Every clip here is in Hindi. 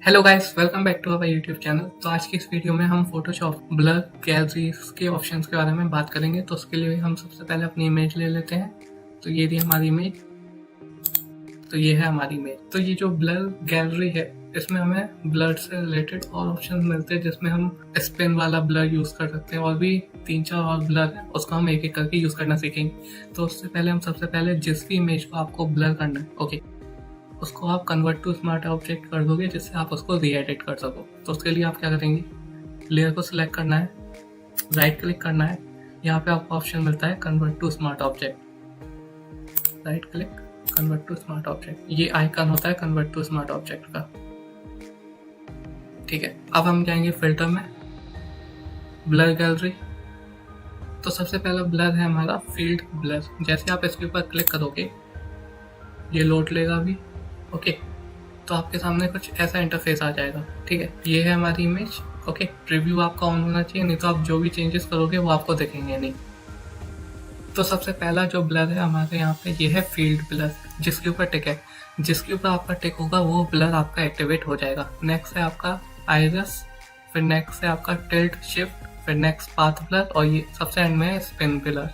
Hello guys, welcome back to our YouTube channel. तो आज की इस वीडियो में हम फोटोशॉप ब्लर गैलरीज के ऑप्शंस के बारे में बात करेंगे। तो उसके लिए हम सबसे पहले अपनी इमेज ले लेते हैं। तो ये रही हमारी इमेज। तो ये है हमारी इमेज। तो ये जो ब्लर गैलरी है, इसमें हमें ब्लर से रिलेटेड और ऑप्शन मिलते हैं, जिसमें हम स्पिन वाला ब्लर यूज कर सकते हैं और भी 3-4 और ब्लर है, उसको हम एक एक करके यूज करना सीखेंगे। तो उससे पहले हम सबसे पहले जिस भी इमेज को आपको ब्लर करना है, ओके, उसको आप कन्वर्ट टू स्मार्ट ऑब्जेक्ट कर दोगे, जिससे आप उसको री एडिट कर सको। तो उसके लिए आप क्या करेंगे, लेयर को सिलेक्ट करना है, राइट क्लिक करना है, यहाँ पे आपको ऑप्शन मिलता है convert to smart object. Right click, convert to smart object, ये आइकन होता है कन्वर्ट टू स्मार्ट ऑब्जेक्ट का। ठीक है, अब हम जाएंगे फिल्टर में, ब्लर गैलरी। तो सबसे पहला ब्लर है हमारा फील्ड ब्लर। जैसे आप इसके ऊपर क्लिक करोगे, ये लोड लेगा भी, ओके। तो आपके सामने कुछ ऐसा इंटरफेस आ जाएगा। ठीक है, ये है हमारी इमेज, ओके। प्रीव्यू आपका ऑन होना चाहिए, नहीं तो आप जो भी चेंजेस करोगे वो आपको दिखेंगे नहीं। तो सबसे पहला जो ब्लर है हमारे यहाँ पे, ये है फील्ड ब्लर, जिसके ऊपर टिक है। जिसके ऊपर आपका टिक होगा वो ब्लर आपका एक्टिवेट हो जाएगा। नेक्स्ट है आपका आइरिस, फिर नेक्स्ट है आपका टिल्ट शिफ्ट, फिर नेक्स्ट पाथ ब्लर, और ये सबसे एंड में है स्पिन ब्लर।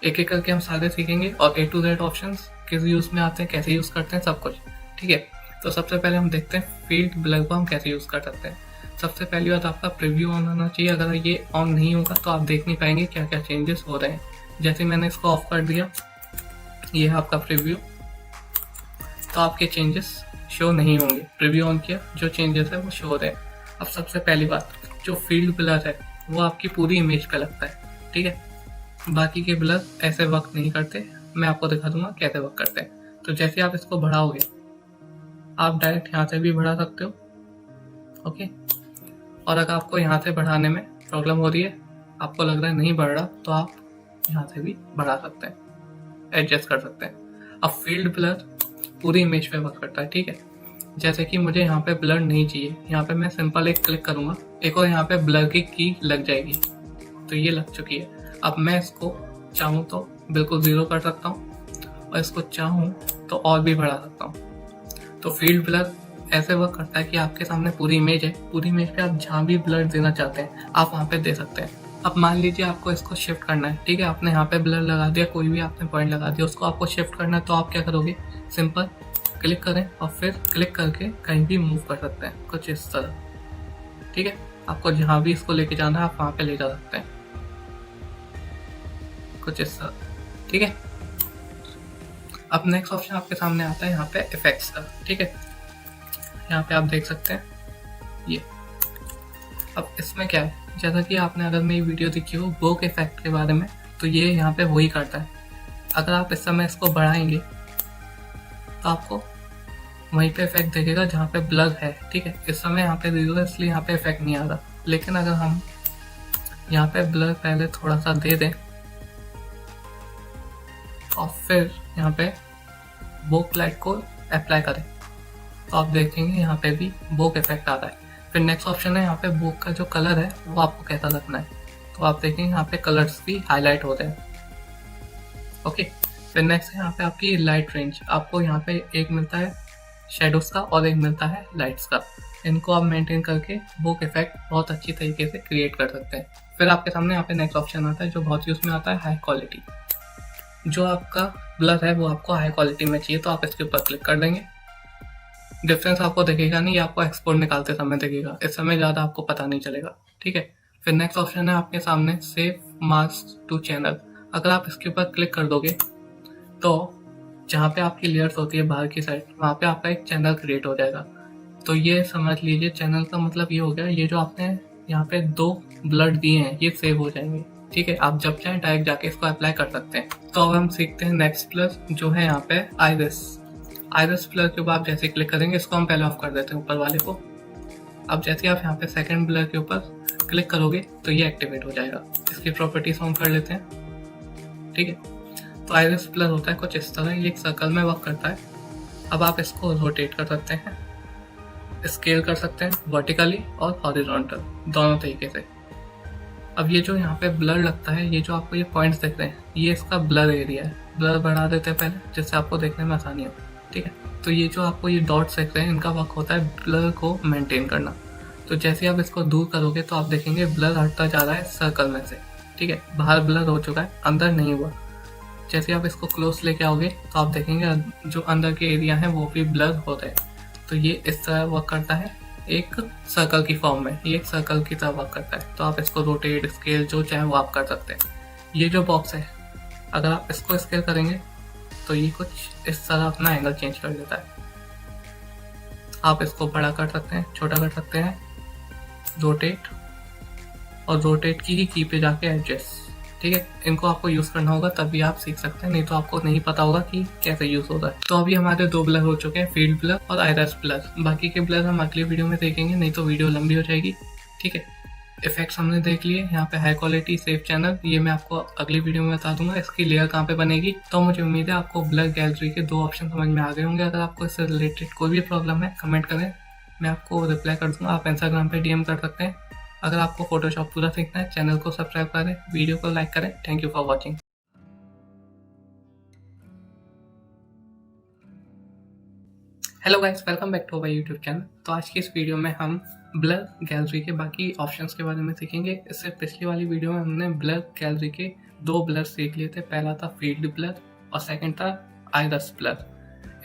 एक एक करके हम सारे सीखेंगे और A to Z ऑप्शंस किस यूज में आते हैं, कैसे यूज करते हैं, सब कुछ। ठीक है, तो सबसे पहले हम देखते हैं फील्ड ब्लर को हम कैसे यूज कर सकते हैं। सबसे पहली बात, आपका प्रीव्यू ऑन होना चाहिए। अगर ये ऑन नहीं होगा तो आप देख नहीं पाएंगे क्या क्या चेंजेस हो रहे हैं। जैसे मैंने इसको ऑफ कर दिया, ये है आपका प्रीव्यू, तो आपके चेंजेस शो नहीं होंगे। प्रीव्यू ऑन किया, जो चेंजेस है वो शो हो रहे हैं। अब सबसे पहली बात, जो फील्ड ब्लर है वो आपकी पूरी इमेज पे लगता है। ठीक है, बाकी के ब्लर ऐसे वर्क नहीं करते। मैं आपको दिखा दूंगा कैसे वर्क करते हैं। तो जैसे आप इसको बढ़ाओगे, आप डायरेक्ट यहाँ से भी बढ़ा सकते हो, ओके। और अगर आपको यहाँ से बढ़ाने में प्रॉब्लम हो रही है, आपको लग रहा है नहीं बढ़ रहा, तो आप यहाँ से भी बढ़ा सकते हैं, एडजस्ट कर सकते हैं। अब फील्ड ब्लर पूरी इमेज पे वर्क करता है। ठीक है, जैसे कि मुझे यहाँ पे ब्लर नहीं चाहिए, यहाँ पे मैं सिंपल एक क्लिक करूंगा, एक और यहाँ पे ब्लर की लग जाएगी। तो ये लग चुकी है। अब मैं इसको चाहूँ तो बिल्कुल 0 कर सकता हूँ, और इसको चाहूँ तो और भी बढ़ा सकता हूँ। तो फील्ड ब्लर ऐसे वर्क करता है कि आपके सामने पूरी इमेज है, पूरी इमेज पे आप जहाँ भी ब्लर देना चाहते हैं आप वहाँ पे दे सकते हैं। अब मान लीजिए आपको इसको शिफ्ट करना है। ठीक है, आपने यहाँ पे ब्लर लगा दिया, कोई भी आपने पॉइंट लगा दिया, उसको आपको शिफ्ट करना है। तो आप क्या करोगे, सिंपल क्लिक करें और फिर क्लिक करके कहीं भी मूव कर सकते हैं, कुछ इस तरह। ठीक है, आपको जहाँ भी इसको लेके जाना है आप वहाँ पे ले जा सकते हैं, कुछ इस तरह। ठीक है, अब नेक्स्ट ऑप्शन आपके सामने आता है यहाँ पे इफेक्ट्स का। ठीक है, यहाँ पे आप देख सकते हैं ये। अब इसमें क्या है, जैसा कि आपने अगर मेरी वीडियो देखी हो बोक इफेक्ट के बारे में, तो ये यहाँ पे वही करता है। अगर आप इस समय इसको बढ़ाएंगे तो आपको वहीं पे इफेक्ट देखेगा जहाँ पे ब्लर है। ठीक है, इस समय यहाँ पे 0 है, इसलिए यहाँ पे इफेक्ट नहीं आ रहा। लेकिन अगर हम यहाँ पे ब्लर पहले थोड़ा सा दे दें और फिर यहाँ पे बोक लाइट को अप्लाई करें, तो आप देखेंगे यहाँ पे भी बोक इफेक्ट आ रहा है। फिर नेक्स्ट ऑप्शन है यहाँ पे बोक का जो कलर है वो आपको कैसा रखना है, तो आप देखेंगे यहाँ पे कलर्स भी हाईलाइट होते हैं, ओके। फिर नेक्स्ट है यहाँ पे आपकी लाइट रेंज। आपको यहाँ पे एक मिलता है शेडोज का और एक मिलता है लाइट्स का। इनको आप मेंटेन करके बोक इफेक्ट बहुत अच्छी तरीके से क्रिएट कर सकते हैं। फिर आपके सामने यहाँ पे नेक्स्ट ऑप्शन आता है जो बहुत यूज में आता है, हाई क्वालिटी। जो आपका ब्लर है वो आपको हाई क्वालिटी में चाहिए, तो आप इसके ऊपर क्लिक कर देंगे। डिफरेंस आपको दिखेगा नहीं, आपको एक्सपोर्ट निकालते समय दिखेगा, इस समय ज़्यादा आपको पता नहीं चलेगा। ठीक है, फिर नेक्स्ट ऑप्शन है आपके सामने सेव मास्क टू चैनल। अगर आप इसके ऊपर क्लिक कर दोगे तो जहाँ पे आपकी लेयर्स होती है बाहर की साइड, वहाँ पे आपका एक चैनल क्रिएट हो जाएगा। तो ये समझ लीजिए, चैनल का मतलब ये हो गया, ये जो आपने यहाँ पे 2 ब्लर दिए हैं ये सेव हो जाएंगे। ठीक है, आप जब चाहें डायरेक्ट जाके इसको अप्लाई कर सकते हैं। तो अब हम सीखते हैं नेक्स्ट ब्लर, जो है यहाँ पे आइरिस। आइरिस ब्लर के ऊपर आप जैसे क्लिक करेंगे, इसको हम पहले ऑफ कर देते हैं ऊपर वाले को। अब जैसे आप यहाँ पे सेकंड ब्लर के ऊपर क्लिक करोगे तो ये एक्टिवेट हो जाएगा। इसकी प्रॉपर्टीज ऑन कर लेते हैं। ठीक है, तो आइरिस ब्लर होता है कुछ इस तरह, ये एक सर्कल में वर्क करता है। अब आप इसको रोटेट कर सकते हैं, स्केल कर सकते हैं वर्टिकली और हॉरिजॉन्टल, दोनों तरीके से। अब ये जो यहाँ पे ब्लर लगता है, ये जो आपको ये पॉइंट्स दिख रहे हैं, ये इसका ब्लर एरिया है। ब्लर बढ़ा देते हैं पहले, जिससे आपको देखने में आसानी हो। ठीक है। तो ये जो आपको ये डॉट्स दिख रहे हैं, इनका वर्क होता है ब्लर को मेंटेन करना। तो जैसे आप इसको दूर करोगे तो आप देखेंगे ब्लर हटता जा रहा है सर्कल में से, ठीक है। बाहर ब्लर हो चुका है, अंदर नहीं हुआ। जैसे आप इसको क्लोज लेके आओगे तो आप देखेंगे जो अंदर के एरिया हैं वो भी ब्लर हो रहे हैं। तो ये इस तरह वर्क करता है, एक सर्कल की फॉर्म में, ये एक सर्कल की तरह वर्क करता है। तो आप इसको रोटेट, स्केल, जो चाहे वो आप कर सकते हैं। ये जो बॉक्स है, अगर आप इसको स्केल करेंगे तो ये कुछ इस तरह अपना एंगल चेंज कर देता है। आप इसको बड़ा कर सकते हैं, छोटा कर सकते हैं, रोटेट, और रोटेट की ही की पे जाके एडजस्ट, ठीक है। इनको आपको यूज़ करना होगा तभी आप सीख सकते हैं, नहीं तो आपको नहीं पता होगा कि कैसे यूज़ होता है। तो अभी हमारे 2 ब्लर हो चुके हैं, फील्ड ब्लर और आइरिस ब्लर। बाकी के ब्लर हम अगली वीडियो में देखेंगे, नहीं तो वीडियो लंबी हो जाएगी, ठीक है। इफेक्ट्स हमने देख लिए, यहाँ पे हाई क्वालिटी सेफ चैनल, ये मैं आपको अगली वीडियो में बता दूंगा इसकी लेयर कहाँ पे बनेगी। तो मुझे उम्मीद है आपको ब्लर गैलरी के 2 ऑप्शन समझ में आ गए होंगे। अगर आपको इससे रिलेटेड कोई भी प्रॉब्लम है कमेंट करें, मैं आपको रिप्लाई कर दूंगा। आप इंस्टाग्राम पे DM कर सकते हैं। अगर आपको फोटोशॉप पूरा सीखना है, चैनल को सब्सक्राइब करें, वीडियो को लाइक करें। Thank you for watching. Hello guys, welcome back to my YouTube channel. तो आज की इस वीडियो में हम ब्लर गैलरी के बाकी ऑप्शंस के बारे में सीखेंगे। इससे पिछली वाली वीडियो में हमने ब्लर गैलरी के 2 ब्लर सीख लिए थे। पहला था फील्ड ब्लर और सेकंड था आइरिस ब्लर।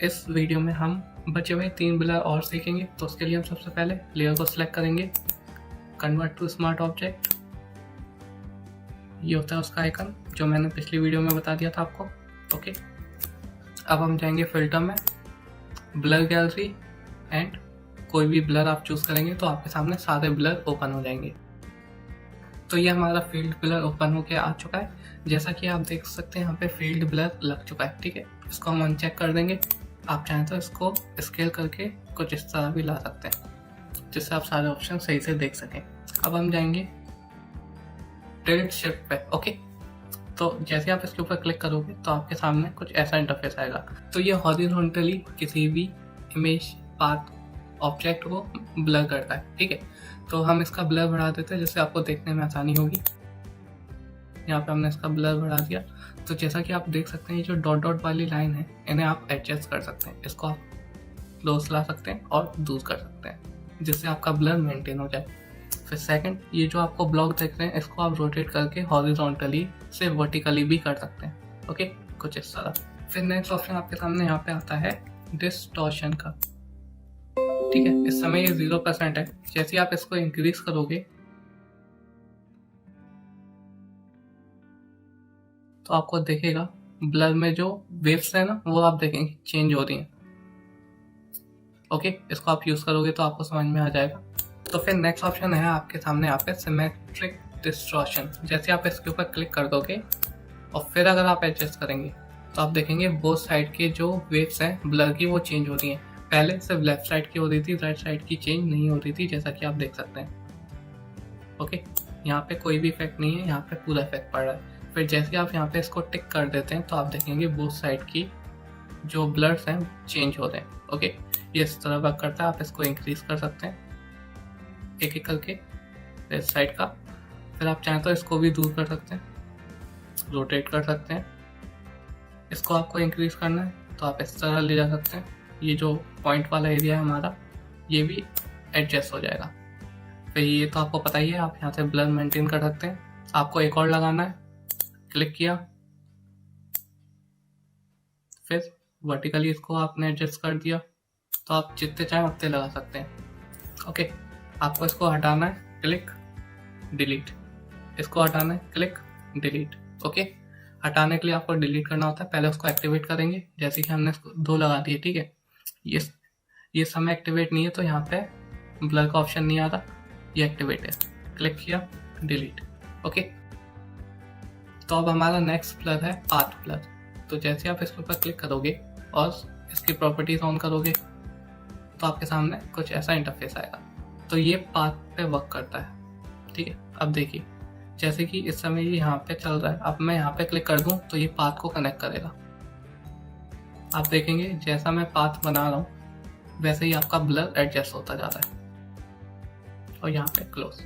इस वीडियो में हम बचे हुए 3 ब्लर और सीखेंगे। तो उसके लिए हम सबसे पहले लेयर को सिलेक्ट करेंगे, कन्वर्ट टू स्मार्ट ऑब्जेक्ट, ये होता है उसका आइकन जो मैंने पिछली वीडियो में बता दिया था आपको, ओके। अब हम जाएंगे फिल्टर में, ब्लर गैलरी, एंड कोई भी ब्लर आप चूज करेंगे तो आपके सामने सारे ब्लर ओपन हो जाएंगे। तो ये हमारा फील्ड ब्लर ओपन होके आ चुका है। जैसा कि आप देख सकते हैं यहाँ पे फील्ड ब्लर लग चुका है, ठीक है। इसको हम अनचेक कर देंगे। आप चाहें तो इसको स्केल करके कुछ इस तरह भी ला सकते हैं जिससे आप सारे ऑप्शन सही से देख सकें। अब हम जाएंगे टिल्ट शिफ्ट पे, ओके। तो जैसे आप इसके ऊपर क्लिक करोगे तो आपके सामने कुछ ऐसा इंटरफेस आएगा। तो ये हॉरिजॉन्टली किसी भी इमेज पाथ ऑब्जेक्ट को ब्लर करता है, ठीक है। तो हम इसका ब्लर बढ़ा देते हैं जिससे आपको देखने में आसानी होगी। यहाँ पे हमने इसका ब्लर बढ़ा दिया। तो जैसा कि आप देख सकते हैं, ये जो डॉट डॉट वाली लाइन है, इन्हें आप एडजस्ट कर सकते हैं। इसको आप क्लोज ला सकते हैं और दूर कर सकते हैं जिससे आपका ब्लर मेंटेन हो जाए। फिर सेकंड, ये जो आपको ब्लॉक देख रहे हैं, इसको आप रोटेट करके हॉरिजॉन्टली से वर्टिकली भी कर सकते हैं, ओके, कुछ इस तरह। फिर नेक्स्ट ऑप्शन आपके सामने यहाँ पे आता है डिस्टॉर्शन का, ठीक है। इस समय ये 0% है। जैसे आप इसको इंक्रीज करोगे तो आपको देखेगा ब्लर में जो वेव्स है ना, वो आप देखेंगे चेंज हो रही हैं, ओके। इसको आप यूज करोगे तो आपको समझ में आ जाएगा। तो फिर नेक्स्ट ऑप्शन है आपके सामने यहाँ पे सिमेट्रिक डिस्टॉर्शन। जैसे आप इसके ऊपर क्लिक कर दोगे और फिर अगर आप एडजस्ट करेंगे तो आप देखेंगे बोथ साइड के जो वेव्स हैं ब्लर की, वो चेंज हो रही हैं। पहले सिर्फ लेफ्ट साइड की हो रही थी, राइट साइड की चेंज नहीं हो रही थी, जैसा कि आप देख सकते हैं, ओके। यहाँ पे कोई भी इफेक्ट नहीं है, यहाँ पे पूरा इफेक्ट पड़ रहा है। फिर जैसे आप यहाँ पे इसको टिक कर देते हैं तो आप देखेंगे बोथ साइड की जो ब्लर्स हैं चेंज हो रहे हैं, ओके। ये इस तरह वर्क करता है। आप इसको इंक्रीज कर सकते हैं एक एक करके इस साइड का। फिर आप चाहें तो इसको भी दूर कर सकते हैं, रोटेट कर सकते हैं। इसको आपको इंक्रीज करना है तो आप इस तरह ले जा सकते हैं। ये जो पॉइंट वाला एरिया है हमारा, ये भी एडजस्ट हो जाएगा। फिर ये तो आपको पता ही है, आप यहाँ से ब्लर मेंटेन कर सकते हैं। आपको एक और लगाना है, क्लिक किया, फिर वर्टिकली इसको आपने एडजस्ट कर दिया तो आप जितने चाहें उतने लगा सकते हैं, ओके। आपको इसको हटाना है, क्लिक डिलीट, इसको हटाना है, क्लिक डिलीट, ओके। हटाने के लिए आपको डिलीट करना होता है, पहले उसको एक्टिवेट करेंगे। जैसे कि हमने इसको 2 लगा दिए, ठीक है। ये समय एक्टिवेट नहीं है तो यहाँ पे ब्लर का ऑप्शन नहीं आ रहा, ये एक्टिवेट है, क्लिक किया, डिलीट, ओके। तो अब हमारा नेक्स्ट ब्लर है पाथ ब्लर। तो जैसे आप इसके ऊपर क्लिक करोगे और इसकी प्रॉपर्टीज ऑन करोगे तो आपके सामने कुछ ऐसा इंटरफेस आएगा। तो ये पाथ पे वर्क करता है, ठीक है। अब देखिए, जैसे कि इस समय ये यहाँ पे चल रहा है, अब मैं यहाँ पे क्लिक कर दूं तो ये पाथ को कनेक्ट करेगा। आप देखेंगे जैसा मैं पाथ बना रहा हूँ वैसे ही आपका ब्लर एडजस्ट होता जा रहा है। और यहाँ पे क्लोज,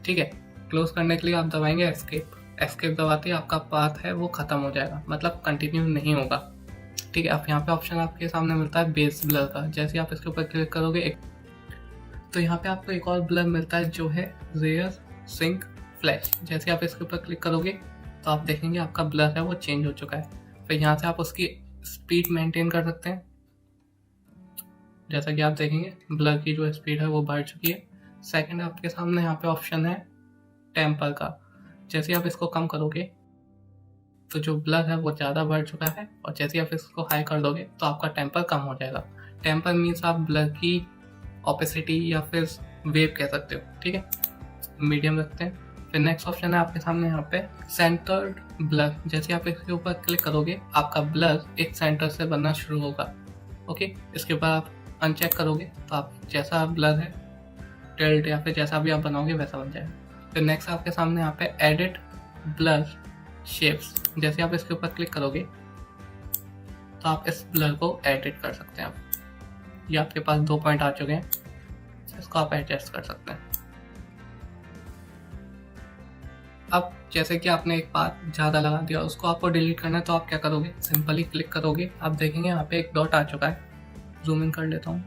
ठीक है। क्लोज करने के लिए आप दबाएंगे एस्केप। एस्केप दबाते ही आपका पाथ है वो खत्म हो जाएगा, मतलब कंटिन्यू नहीं होगा, ठीक है। अब यहाँ पे ऑप्शन आपके सामने मिलता है बेस ब्लर का। जैसे ही आप इसके ऊपर क्लिक करोगे तो यहाँ पे आपको एक और ब्लर मिलता है जो है रेयर सिंक फ्लैश। जैसे आप इसके ऊपर क्लिक करोगे तो आप देखेंगे आपका ब्लर है वो चेंज हो चुका है। फिर यहाँ से आप उसकी स्पीड मेंटेन कर सकते हैं। जैसा कि आप देखेंगे ब्लर की जो स्पीड है वो बढ़ चुकी है। सेकंड आपके सामने यहाँ पे ऑप्शन है टेम्पर का। जैसे आप इसको कम करोगे तो जो ब्लर है वो ज़्यादा बढ़ चुका है, और जैसे आप इसको हाई कर दोगे तो आपका टेम्पर कम हो जाएगा। टेम्पर मीन्स आप ब्लर की ऑपेसिटी या फिर वेव कह सकते हो, ठीक है। मीडियम रखते हैं। फिर नेक्स्ट ऑप्शन है आपके सामने यहाँ पे सेंटर्ड ब्लर। जैसे आप इसके ऊपर क्लिक करोगे आपका ब्लर एक सेंटर से बनना शुरू होगा। ओके, इसके बाद आप अनचेक करोगे तो आप जैसा ब्लर है टिल्ट या फिर जैसा भी आप बनाओगे वैसा बन जाएगा। फिर नेक्स्ट आपके सामने यहाँ पे एडिट ब्लर शेप्स। जैसे आप इसके ऊपर क्लिक करोगे तो आप इस ब्लर को एडिट कर सकते हैं। ये आपके पास 2 पॉइंट आ चुके हैं, इसको आप एडजस्ट कर सकते हैं। अब जैसे कि आपने एक बार ज़्यादा लगा दिया, उसको आपको डिलीट करना है तो आप क्या करोगे, सिंपली क्लिक करोगे। आप देखेंगे यहाँ पे एक डॉट आ चुका है। जूम इन कर लेता हूँ।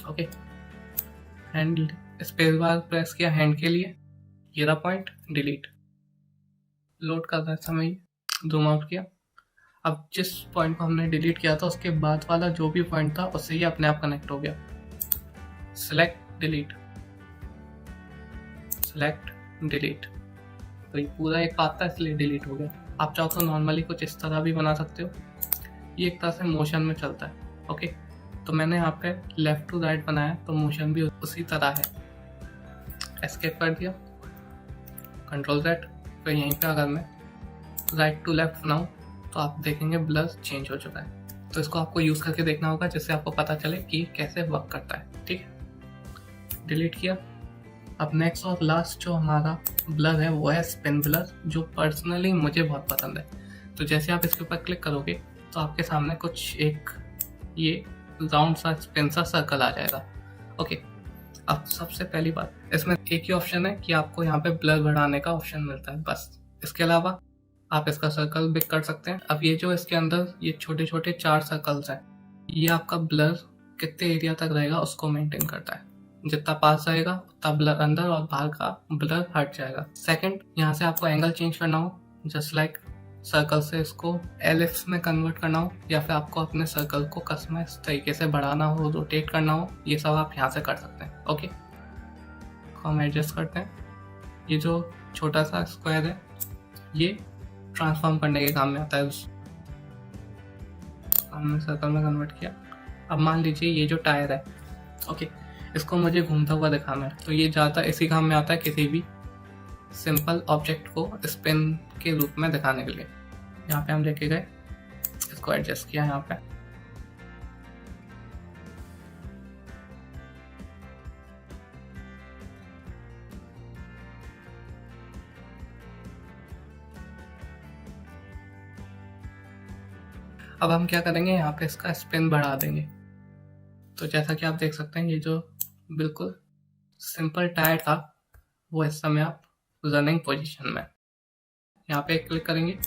Okay, hand space bar press किया हैंड के लिए, ये रहा पॉइंट, डिलीट। लोड कर रहा समय जूम आउट किया। अब जिस पॉइंट को हमने डिलीट किया था उसके बाद वाला जो भी पॉइंट था उससे ये अपने आप कनेक्ट हो गया। सिलेक्ट डिलीट, सिलेक्ट डिलीट, तो ये पूरा एक पाथ था इसलिए डिलीट हो गया। आप चाहो तो नॉर्मली कुछ इस तरह भी बना सकते हो। ये एक तरह से मोशन में चलता है। ओके, तो मैंने यहाँ पे लेफ्ट टू राइट बनाया तो मोशन भी उसी तरह है। एस्केप कर दिया, कंट्रोल Z। फिर यहीं पे अगर मैं राइट टू लेफ्ट बनाऊँ तो आप देखेंगे ब्लर चेंज हो चुका है। तो इसको आपको यूज़ करके देखना होगा जिससे आपको पता चले कि कैसे वर्क करता है। ठीक है, डिलीट किया। अब नेक्स्ट और लास्ट जो हमारा ब्लर है वो है स्पिन ब्लर, जो पर्सनली मुझे बहुत पसंद है। तो जैसे आप इसके ऊपर क्लिक करोगे तो आपके सामने कुछ एक ये राउंड सा स्पिन सा सर्कल आ जाएगा। ओके, अब सबसे पहली बात, इसमें एक ही ऑप्शन है कि आपको यहाँ पे ब्लर बढ़ाने का ऑप्शन मिलता है बस। इसके अलावा आप इसका सर्कल भी कर सकते हैं। अब ये जो इसके अंदर ये छोटे छोटे 4 सर्कल्स हैं, ये आपका ब्लर कितने एरिया तक रहेगा उसको मेंटेन करता है। जितना पास रहेगा उतना ब्लर अंदर और बाहर का ब्लर हट जाएगा। सेकंड, यहाँ से आपको एंगल चेंज करना हो, जस्ट लाइक सर्कल से इसको एलिप्स में कन्वर्ट करना हो, या फिर आपको अपने सर्कल को कस्टमाइज तरीके से बढ़ाना हो, रोटेट करना हो, ये सब आप यहाँ से कर सकते हैं। ओके, हम एडजस्ट करते हैं। ये जो छोटा सा स्क्वायर है ये ट्रांसफॉर्म करने के काम में आता है। हमने सर्कल में कन्वर्ट किया। अब मान लीजिए ये जो टायर है, ओके, इसको मुझे घूमता हुआ दिखाना है तो ये ज़्यादा इसी काम में आता है, किसी भी सिंपल ऑब्जेक्ट को स्पिन के रूप में दिखाने के लिए। यहाँ पे हम लेके गए, इसको एडजस्ट किया यहाँ पे। अब हम क्या करेंगे, यहाँ पे इसका स्पिन बढ़ा देंगे। तो जैसा कि आप देख सकते हैं ये जो बिल्कुल सिंपल टायर था वो इस समय आप रनिंग पोजीशन में, यहाँ पे क्लिक करेंगे,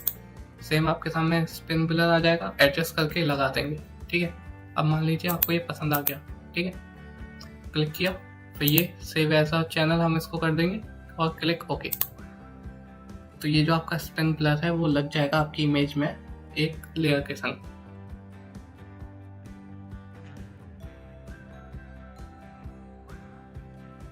सेम आपके सामने स्पिन ब्लर आ जाएगा, एडजस्ट करके लगा देंगे। ठीक है, अब मान लीजिए आपको ये पसंद आ गया। ठीक है, क्लिक किया, फिर ये सेव एज अ चैनल हम इसको कर देंगे और क्लिक ओके। तो ये जो आपका स्पिन ब्लर है वो लग जाएगा आपकी इमेज में एक लेयर के संग।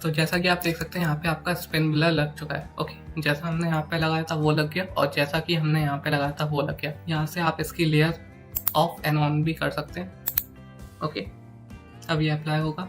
तो जैसा कि आप देख सकते हैं यहाँ पे आपका स्पिन ब्लर लग चुका है। ओके, जैसा हमने यहाँ पे लगाया था वो लग गया, और जैसा कि हमने यहाँ पे लगाया था वो लग गया। यहाँ से आप इसकी लेयर ऑफ एंड ऑन भी कर सकते हैं। ओके, अब ये अप्लाई होगा।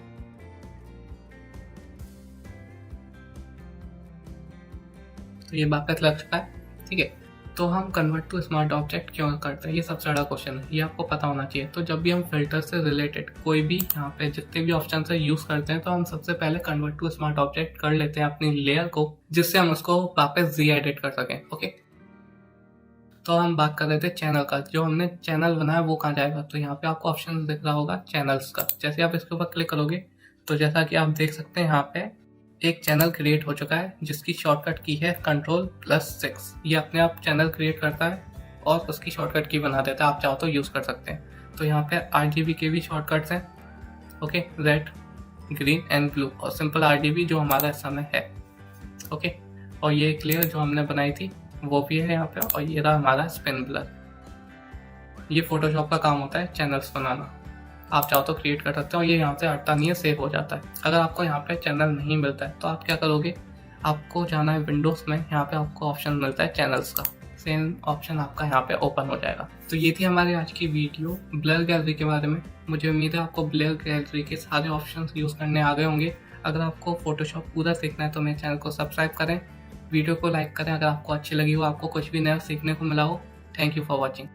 तो ये वापस लग चुका है। ठीक है, तो हम कन्वर्ट टू स्मार्ट ऑब्जेक्ट क्यों करते हैं, ये सबसे बड़ा क्वेश्चन है, ये आपको पता होना चाहिए। तो जब भी हम फिल्टर से रिलेटेड कोई भी यहाँ पे जितने भी ऑप्शन से यूज करते हैं तो हम सबसे पहले कन्वर्ट टू स्मार्ट ऑब्जेक्ट कर लेते हैं अपनी लेयर को, जिससे हम उसको वापस री एडिट कर सकें। ओके, तो हम बात कर रहे थे चैनल का। जो हमने चैनल बनाया वो कहाँ जाएगा, तो यहाँ पे आपको ऑप्शन दिख रहा होगा चैनल्स का। जैसे आप इसके ऊपर क्लिक करोगे तो जैसा कि आप देख सकते हैं यहाँ पे एक चैनल क्रिएट हो चुका है जिसकी शॉर्टकट की है Ctrl+6। ये अपने आप चैनल क्रिएट करता है और उसकी शॉर्टकट की बना देता है, आप चाहो तो यूज़ कर सकते हैं। तो यहाँ पे RGB के भी शॉर्टकट्स हैं, okay, red, green and blue, और सिंपल RGB जो हमारा इस समय है, ओके। और ये एक लेयर जो हमने बनाई थी वो भी है यहाँ पे, और ये रहा हमारा स्पिन ब्लर। ये फोटोशॉप का काम होता है चैनल्स बनाना, आप चाहो तो क्रिएट कर सकते हो, और ये यहाँ से हटता नहीं है, सेव हो जाता है। अगर आपको यहाँ पे चैनल नहीं मिलता है तो आप क्या करोगे, आपको जाना है विंडोज़ में, यहाँ पे आपको ऑप्शन मिलता है चैनल्स का, सेम ऑप्शन आपका यहाँ पे ओपन हो जाएगा। तो ये थी हमारी आज की वीडियो ब्लर गैलरी के बारे में। मुझे उम्मीद है आपको ब्लर गैलरी के सारे ऑप्शंस यूज़ करने आ गए होंगे। अगर आपको फोटोशॉप पूरा सीखना है तो मेरे चैनल को सब्सक्राइब करें, वीडियो को लाइक करें अगर आपको अच्छी लगी हो, आपको कुछ भी नया सीखने को मिला हो। Thank you for watching.